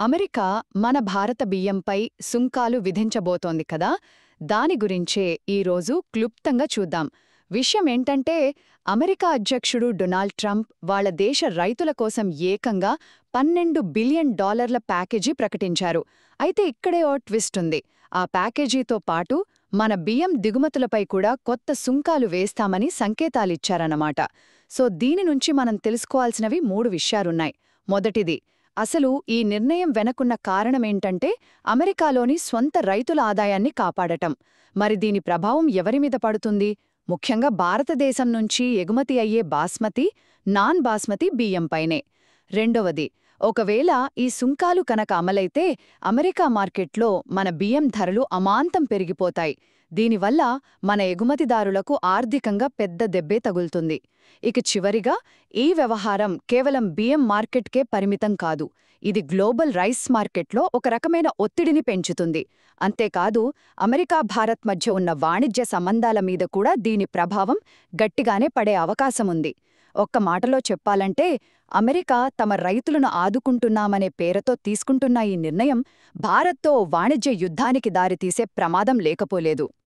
America మన భారత బియ్యంపై సుంకాలు విధించబోతోంది కదా, దాని గురించే ఈరోజు క్లుప్తంగా చూద్దాం. విషయమేంటంటే, అమెరికా అధ్యక్షుడు డొనాల్డ్ ట్రంప్ వాళ్ళ దేశ రైతుల కోసం ఏకంగా $12 బిలియన్ ప్యాకేజీ ప్రకటించారు. అయితే ఇక్కడే ఓ ట్విస్ట్ ఉంది. ఆ ప్యాకేజీతో పాటు మన బియ్యం దిగుమతులపై కూడా కొత్త సుంకాలు వేస్తామని సంకేతాలిచ్చారన్నమాట. సో దీని నుంచి మనం తెలుసుకోవాల్సినవి 3 విషయాలున్నాయి. మొదటిది, అసలు ఈ నిర్ణయం వెనకున్న కారణమేంటంటే అమెరికాలోని స్వంత రైతుల ఆదాయాన్ని కాపాడటం. మరి దీని ప్రభావం ఎవరిమీద పడుతుంది? ముఖ్యంగా భారతదేశం నుంచి ఎగుమతి అయ్యే బాస్మతి, నాన్ బాస్మతి బియ్యంపైనే. రెండవది, ఒకవేళ ఈ సుంకాలు కనుక అమలైతే అమెరికా మార్కెట్లో మన బియ్యం ధరలు అమాంతం పెరిగిపోతాయి. దీనివల్ల మన ఎగుమతిదారులకు ఆర్థికంగా పెద్ద దెబ్బే తగులుతుంది. ఇక చివరిగా, ఈ వ్యవహారం కేవలం బియ్యం మార్కెట్కే పరిమితం కాదు. ఇది గ్లోబల్ రైస్ మార్కెట్లో ఒక రకమైన ఒత్తిడిని పెంచుతుంది. అంతేకాదు, అమెరికా-భారత్ మధ్య ఉన్న వాణిజ్య సంబంధాల మీద కూడా దీని ప్రభావం గట్టిగానే పడే అవకాశముంది. ఒక్క మాటలో చెప్పాలంటే, అమెరికా తమ రైతులను ఆదుకుంటున్నామనే పేరుతో తీసుకుంటున్న ఈ నిర్ణయం భారత్తో వాణిజ్య యుద్ధానికి దారితీసే ప్రమాదం లేకపోలేదు.